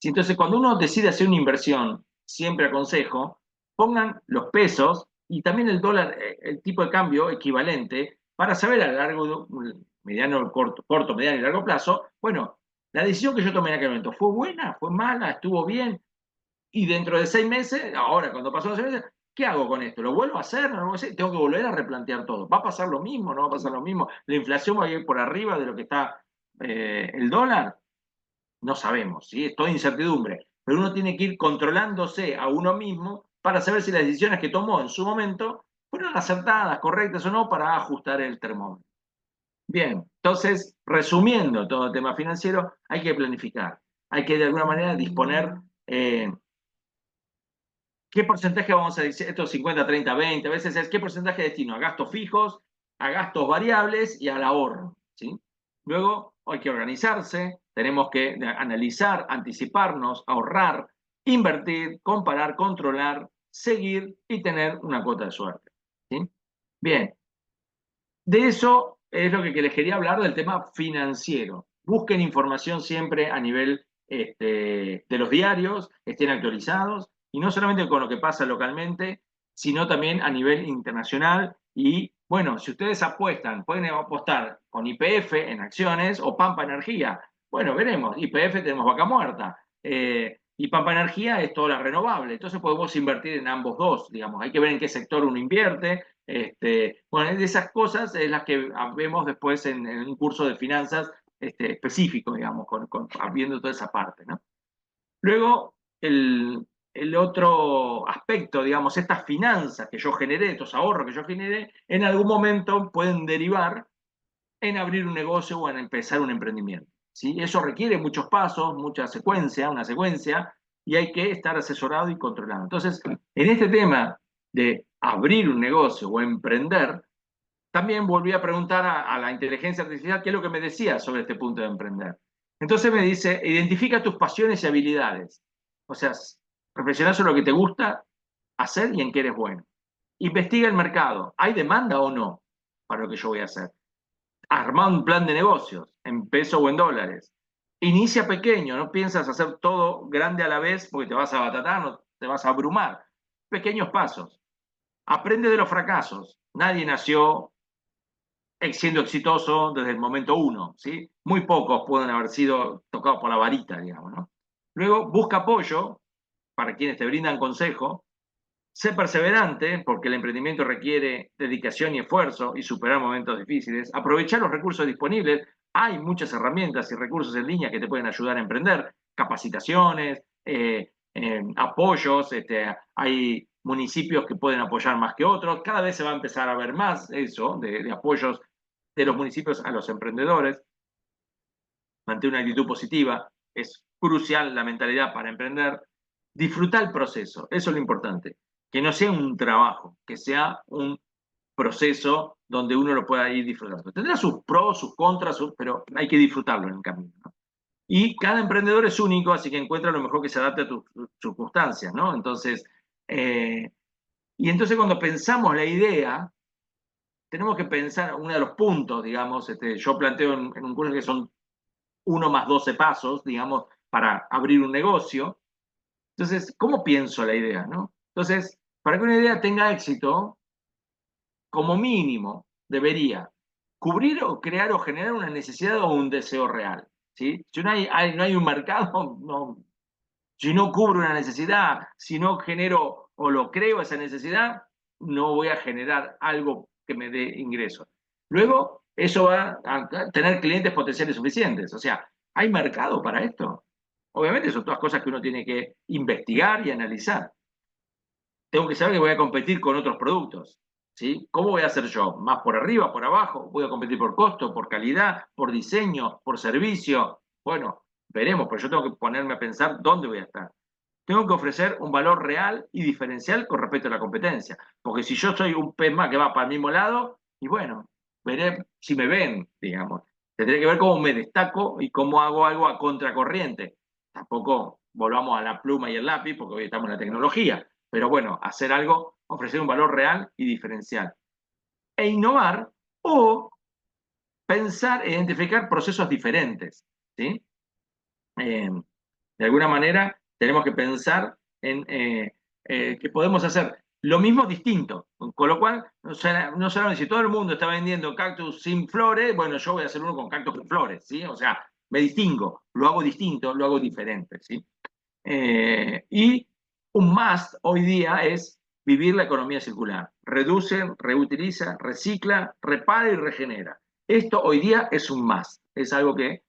Entonces, cuando uno decide hacer una inversión, siempre aconsejo, pongan los pesos y también el dólar, el tipo de cambio equivalente, para saber a largo, mediano, corto, mediano y largo plazo, bueno, la decisión que yo tomé en aquel momento, ¿fue buena? ¿Fue mala? ¿Estuvo bien? Y dentro de 6 meses, ahora cuando pasó los 6 meses, ¿qué hago con esto? ¿Lo vuelvo a hacer? ¿No lo vuelvo a hacer? Tengo que volver a replantear todo. ¿Va a pasar lo mismo? ¿No va a pasar lo mismo? ¿La inflación va a ir por arriba de lo que está el dólar? No sabemos, ¿sí? Es toda incertidumbre. Pero uno tiene que ir controlándose a uno mismo para saber si las decisiones que tomó en su momento fueron acertadas, correctas o no, para ajustar el termómetro. Bien, entonces, resumiendo todo el tema financiero, hay que planificar. Hay que de alguna manera disponer qué porcentaje vamos a decir, estos 50, 30, 20, a veces es qué porcentaje destino a gastos fijos, a gastos variables y al ahorro, ¿sí? Luego hay que organizarse, tenemos que analizar, anticiparnos, ahorrar, invertir, comparar, controlar, seguir y tener una cuota de suerte, ¿sí? Bien, de eso es lo que les quería hablar del tema financiero. Busquen información siempre a nivel de los diarios, estén actualizados, y no solamente con lo que pasa localmente, sino también a nivel internacional. Y bueno, si ustedes apuestan, pueden apostar con YPF en acciones o Pampa Energía. Bueno, veremos. YPF tenemos vaca muerta. Y Pampa Energía es toda la renovable. Entonces podemos invertir en ambos dos, digamos. Hay que ver en qué sector uno invierte. Bueno, de esas cosas es las que vemos después en un curso de finanzas específico, digamos, viendo toda esa parte, ¿no? Luego, el otro aspecto, digamos, estas finanzas que yo generé, estos ahorros que yo generé, en algún momento pueden derivar en abrir un negocio o en empezar un emprendimiento, ¿sí? Eso requiere muchos pasos, una secuencia, y hay que estar asesorado y controlado. Entonces, en este tema de abrir un negocio o emprender, también volví a preguntar a la inteligencia artificial qué es lo que me decía sobre este punto de emprender. Entonces me dice, identifica tus pasiones y habilidades. O sea, reflexiona sobre lo que te gusta hacer y en qué eres bueno. Investiga el mercado. ¿Hay demanda o no para lo que yo voy a hacer? Arma un plan de negocios, en peso o en dólares. Inicia pequeño, no piensas hacer todo grande a la vez porque te vas a batatar, no te vas a abrumar. Pequeños pasos. Aprende de los fracasos. Nadie nació siendo exitoso desde el momento uno, ¿sí? Muy pocos pueden haber sido tocados por la varita, digamos, ¿no? Luego, busca apoyo para quienes te brindan consejo. Sé perseverante, porque el emprendimiento requiere dedicación y esfuerzo y superar momentos difíciles. Aprovechar los recursos disponibles. Hay muchas herramientas y recursos en línea que te pueden ayudar a emprender. Capacitaciones, apoyos. Hay municipios que pueden apoyar más que otros. Cada vez se va a empezar a ver más eso, de apoyos de los municipios a los emprendedores. Mantener una actitud positiva. Es crucial la mentalidad para emprender. Disfrutar el proceso, eso es lo importante. Que no sea un trabajo, que sea un proceso donde uno lo pueda ir disfrutando. Tendrá sus pros, sus contras, pero hay que disfrutarlo en el camino, ¿no? Y cada emprendedor es único, así que encuentra lo mejor que se adapte a tus circunstancias, ¿no? Entonces, y entonces cuando pensamos la idea, tenemos que pensar uno de los puntos, digamos, yo planteo en un curso que son 1 más 12 pasos, digamos, para abrir un negocio. Entonces, ¿cómo pienso la idea, no? Entonces, para que una idea tenga éxito, como mínimo, debería cubrir o crear o generar una necesidad o un deseo real, ¿sí? Si no hay un mercado, no, si no cubro una necesidad, si no genero o lo creo esa necesidad, no voy a generar algo que me dé ingresos. Luego, eso va a tener clientes potenciales suficientes. O sea, ¿hay mercado para esto? Obviamente son todas cosas que uno tiene que investigar y analizar. Tengo que saber que voy a competir con otros productos. ¿Sí? ¿Cómo voy a hacer yo? ¿Más por arriba, por abajo? ¿Voy a competir por costo, por calidad, por diseño, por servicio? Bueno, veremos, pero yo tengo que ponerme a pensar dónde voy a estar. Tengo que ofrecer un valor real y diferencial con respecto a la competencia. Porque si yo soy un pez más que va para el mismo lado, y bueno, veré si me ven, digamos. Tendré que ver cómo me destaco y cómo hago algo a contracorriente. Tampoco volvamos a la pluma y el lápiz, porque hoy estamos en la tecnología. Pero bueno, hacer algo, ofrecer un valor real y diferencial. E innovar o pensar e identificar procesos diferentes. ¿Sí? Eh, de alguna manera, tenemos que pensar en que podemos hacer lo mismo distinto. Con lo cual, no solamente si todo el mundo está vendiendo cactus sin flores, bueno, yo voy a hacer uno con cactus con flores, ¿sí? O sea, me distingo, lo hago distinto, lo hago diferente, ¿sí? Y un must hoy día es vivir la economía circular. Reduce, reutiliza, recicla, repara y regenera. Esto hoy día es un must. Es algo que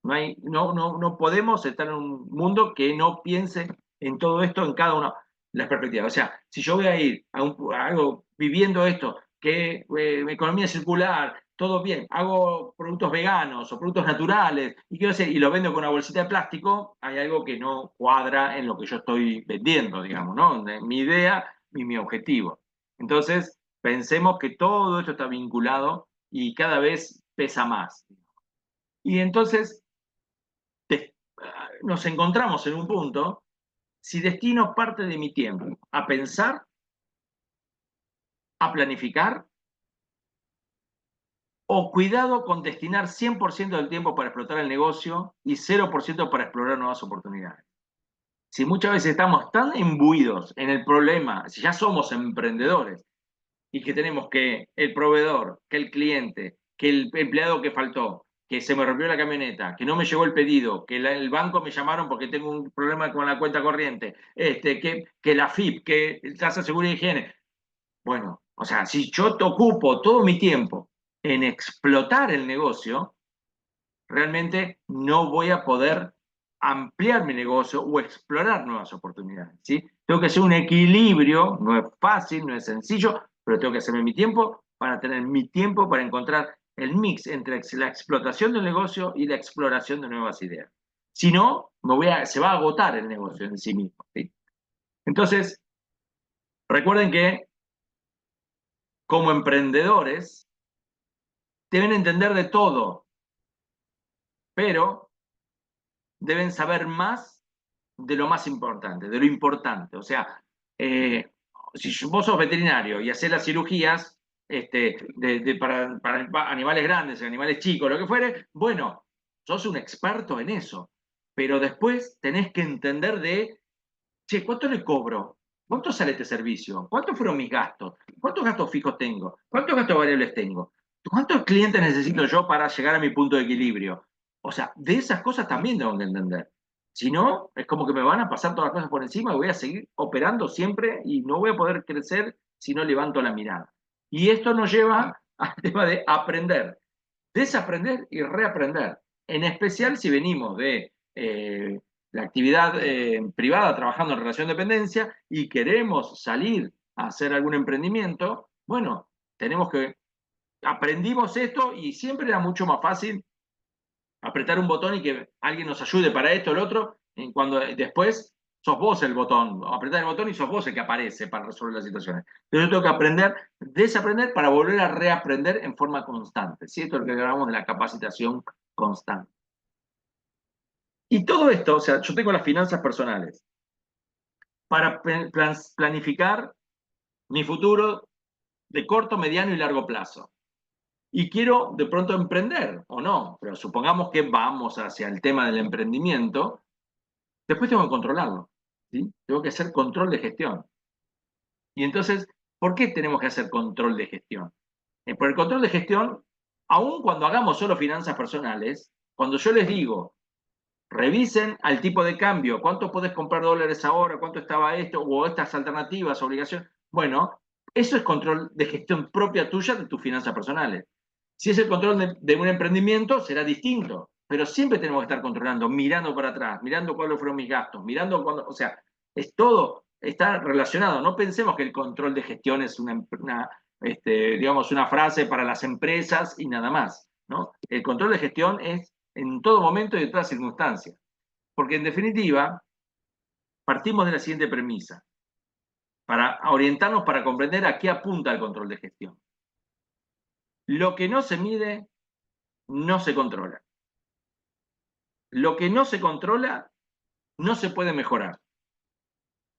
no podemos estar en un mundo que no piense en todo esto en cada una de las perspectivas. O sea, si yo voy a ir a algo viviendo esto, que economía circular, todo bien, hago productos veganos o productos naturales y quiero hacer, y lo vendo con una bolsita de plástico, hay algo que no cuadra en lo que yo estoy vendiendo, digamos, ¿no? En mi idea y mi objetivo. Entonces, pensemos que todo esto está vinculado y cada vez pesa más. Y entonces nos encontramos en un punto, si destino parte de mi tiempo a pensar, a planificar, o cuidado con destinar 100% del tiempo para explotar el negocio y 0% para explorar nuevas oportunidades. Si muchas veces estamos tan imbuidos en el problema, si ya somos emprendedores y que tenemos que el proveedor, que el cliente, que el empleado que faltó, que se me rompió la camioneta, que no me llegó el pedido, que el banco me llamaron porque tengo un problema con la cuenta corriente, que la FIP, que tasa de seguridad y higiene. Bueno, o sea, si yo te ocupo todo mi tiempo en explotar el negocio, realmente no voy a poder ampliar mi negocio o explorar nuevas oportunidades, ¿sí? Tengo que hacer un equilibrio, no es fácil, no es sencillo, pero tengo que hacerme mi tiempo para tener mi tiempo para encontrar el mix entre la explotación del negocio y la exploración de nuevas ideas. Si no, se va a agotar el negocio en sí mismo, ¿sí? Entonces, recuerden que como emprendedores deben entender de todo, pero deben saber más de lo más importante, de lo importante. O sea, eh, si vos sos veterinario y haces las cirugías para animales grandes, animales chicos, lo que fuere, bueno, sos un experto en eso. Pero después tenés que entender de, che, ¿cuánto le cobro? ¿Cuánto sale este servicio? ¿Cuántos fueron mis gastos? ¿Cuántos gastos fijos tengo? ¿Cuántos gastos variables tengo? ¿Cuántos clientes necesito yo para llegar a mi punto de equilibrio? O sea, de esas cosas también tengo que entender. Si no, es como que me van a pasar todas las cosas por encima y voy a seguir operando siempre y no voy a poder crecer si no levanto la mirada. Y esto nos lleva al tema de aprender, desaprender y reaprender. En especial si venimos de la actividad privada trabajando en relación de dependencia y queremos salir a hacer algún emprendimiento, bueno, tenemos que, aprendimos esto y siempre era mucho más fácil apretar un botón y que alguien nos ayude para esto o lo otro, cuando después sos vos el botón, apretar el botón y sos vos el que aparece para resolver las situaciones. Entonces yo tengo que aprender, desaprender para volver a reaprender en forma constante. ¿Sí? Esto es lo que hablamos de la capacitación constante. Y todo esto, o sea, yo tengo las finanzas personales para planificar mi futuro de corto, mediano y largo plazo. Y quiero de pronto emprender, o no, pero supongamos que vamos hacia el tema del emprendimiento, después tengo que controlarlo, ¿sí? Tengo que hacer control de gestión. Y entonces, ¿por qué tenemos que hacer control de gestión? Por el control de gestión, aun cuando hagamos solo finanzas personales, cuando yo les digo Revisen al tipo de cambio, cuánto podés comprar dólares ahora, cuánto estaba esto, o estas alternativas, obligaciones. Bueno, eso es control de gestión propia tuya de tus finanzas personales. Si es el control de un emprendimiento, será distinto, pero siempre tenemos que estar controlando, mirando para atrás, mirando cuáles fueron mis gastos, mirando cuándo, o sea, es todo, está relacionado. No pensemos que el control de gestión es digamos, una frase para las empresas y nada más, ¿no? El control de gestión es en todo momento y en todas circunstancias. Porque en definitiva, partimos de la siguiente premisa, para orientarnos para comprender a qué apunta el control de gestión. Lo que no se mide, no se controla. Lo que no se controla, no se puede mejorar.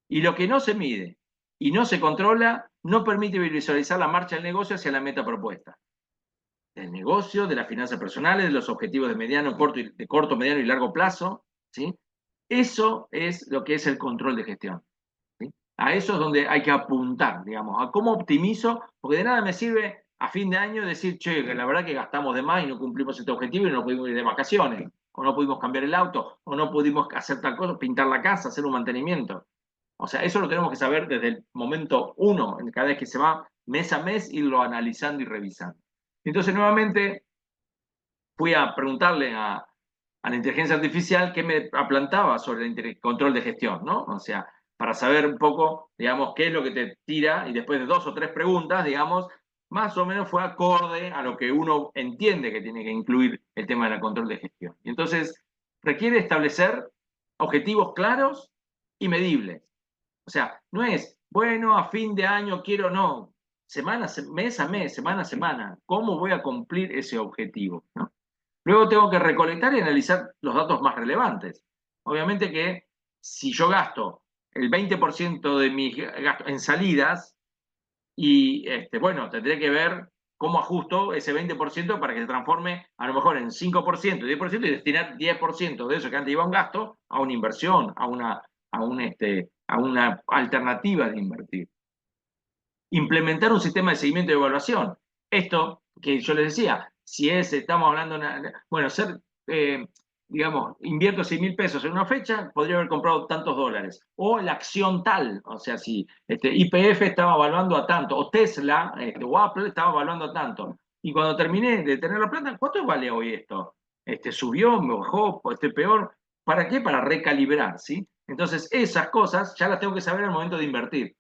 Y lo que no se mide y no se controla, no permite visualizar la marcha del negocio hacia la meta propuesta. Del negocio, de las finanzas personales, de los objetivos de mediano, corto, mediano y largo plazo, ¿sí? Eso es lo que es el control de gestión. ¿Sí? A eso es donde hay que apuntar, digamos, a cómo optimizo, porque de nada me sirve a fin de año decir, che, la verdad que gastamos de más y no cumplimos este objetivo y no pudimos ir de vacaciones, o no pudimos cambiar el auto, o no pudimos hacer tal cosa, pintar la casa, hacer un mantenimiento. O sea, eso lo tenemos que saber desde el momento uno, cada vez que se va mes a mes, irlo analizando y revisando. Entonces, nuevamente, fui a preguntarle a la inteligencia artificial qué me plantaba sobre el control de gestión, ¿no? O sea, para saber un poco, digamos, qué es lo que te tira y después de 2 o 3 preguntas, digamos, más o menos fue acorde a lo que uno entiende que tiene que incluir el tema del control de gestión. Y entonces, requiere establecer objetivos claros y medibles. O sea, no es, bueno, a fin de año quiero, no, semana, mes a mes, semana a semana, ¿cómo voy a cumplir ese objetivo? ¿No? Luego tengo que recolectar y analizar los datos más relevantes. Obviamente que si yo gasto el 20% de mis gastos en salidas, y bueno, tendré que ver cómo ajusto ese 20% para que se transforme a lo mejor en 5%, 10% y destinar 10% de eso que antes iba a un gasto a una inversión, a una alternativa de invertir. Implementar un sistema de seguimiento y evaluación. Esto que yo les decía, si estamos hablando, bueno, digamos, invierto 100.000 pesos en una fecha, podría haber comprado tantos dólares. O la acción tal, o sea, si YPF estaba evaluando a tanto, o Tesla, o Apple estaba evaluando a tanto. Y cuando terminé de tener la plata, ¿cuánto vale hoy esto? ¿Subió, me bajó, peor? ¿Para qué? Para recalibrar, ¿sí? Entonces, esas cosas ya las tengo que saber al momento de invertir.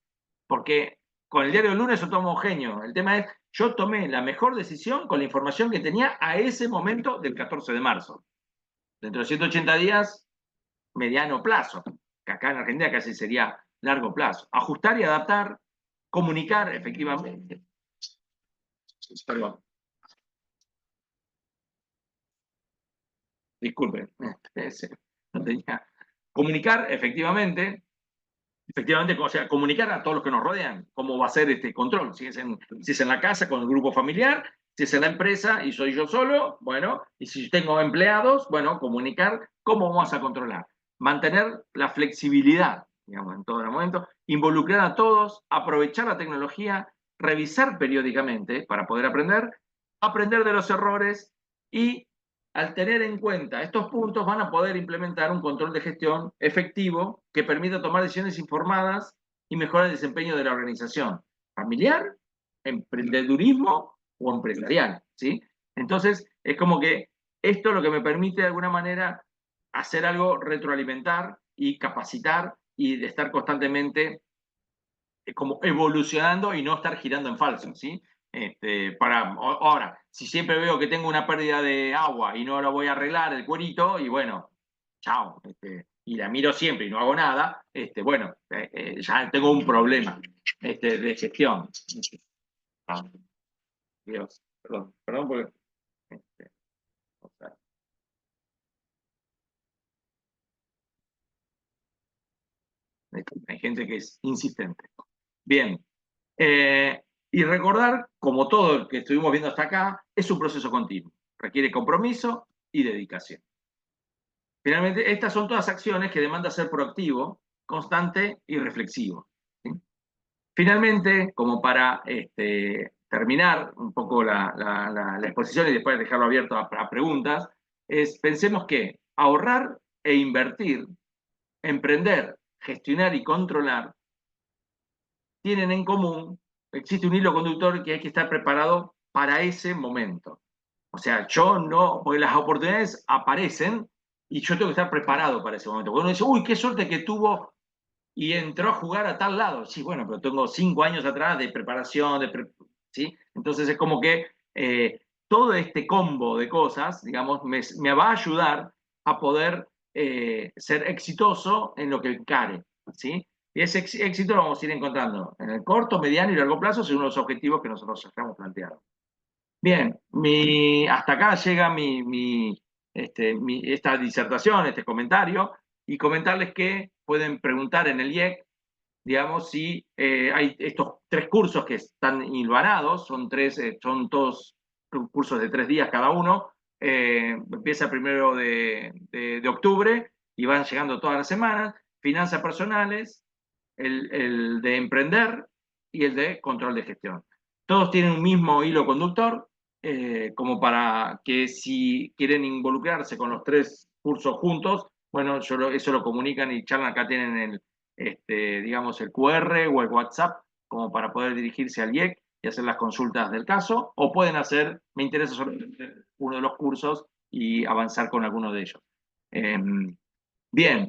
Porque con el diario del lunes yo tomo genio. El tema es, yo tomé la mejor decisión con la información que tenía a ese momento del 14 de marzo. Dentro de 180 días, mediano plazo, que acá en Argentina casi sería largo plazo. Ajustar y adaptar, comunicar efectivamente. Perdón. Disculpen. No tenía. Comunicar efectivamente, o sea, comunicar a todos los que nos rodean cómo va a ser este control. Si es en la casa con el grupo familiar, si es en la empresa y soy yo solo, bueno, y si tengo empleados, bueno, comunicar cómo vamos a controlar. Mantener la flexibilidad, digamos, en todo el momento, involucrar a todos, aprovechar la tecnología, revisar periódicamente para poder aprender de los errores y al tener en cuenta estos puntos van a poder implementar un control de gestión efectivo que permita tomar decisiones informadas y mejorar el desempeño de la organización familiar, emprendedurismo o empresarial, ¿sí? Entonces, es como que esto lo que me permite de alguna manera hacer algo, retroalimentar y capacitar y de estar constantemente como evolucionando y no estar girando en falso, ¿sí? Ahora, si siempre veo que tengo una pérdida de agua y no lo voy a arreglar el cuerito, y bueno, chao, y la miro siempre y no hago nada, bueno, ya tengo un problema de gestión. Ah, Dios, perdón porque... o sea, hay gente que es insistente. Bien, y recordar, como todo lo que estuvimos viendo hasta acá, es un proceso continuo. Requiere compromiso y dedicación. Finalmente, estas son todas acciones que demandan ser proactivo, constante y reflexivo. ¿Sí? Finalmente, como para terminar un poco la exposición y después dejarlo abierto a preguntas, pensemos que ahorrar e invertir, emprender, gestionar y controlar, tienen en común, existe un hilo conductor que hay que estar preparado para ese momento. O sea, yo no, porque las oportunidades aparecen y yo tengo que estar preparado para ese momento. Porque uno dice, uy, qué suerte que tuvo y entró a jugar a tal lado. Sí, bueno, pero tengo 5 años atrás de preparación, ¿sí? Entonces es como que todo este combo de cosas, digamos, me va a ayudar a poder ser exitoso en lo que encare, ¿sí? Y ese éxito lo vamos a ir encontrando en el corto, mediano y largo plazo según los objetivos que nosotros estamos planteando. Bien, hasta acá llega esta disertación, este comentario, y comentarles que pueden preguntar en el IEC, digamos, si hay estos 3 cursos que están hilvanados, son todos cursos de 3 días cada uno, empieza el 1 de octubre y van llegando todas las semanas, finanzas personales, el de emprender y el de control de gestión. Todos tienen un mismo hilo conductor, como para que si quieren involucrarse con los 3 cursos juntos, bueno, eso lo comunican y charlan, acá tienen digamos, el QR o el WhatsApp como para poder dirigirse al IEC y hacer las consultas del caso, o pueden hacer, me interesa solo uno de los cursos y avanzar con alguno de ellos. Bien.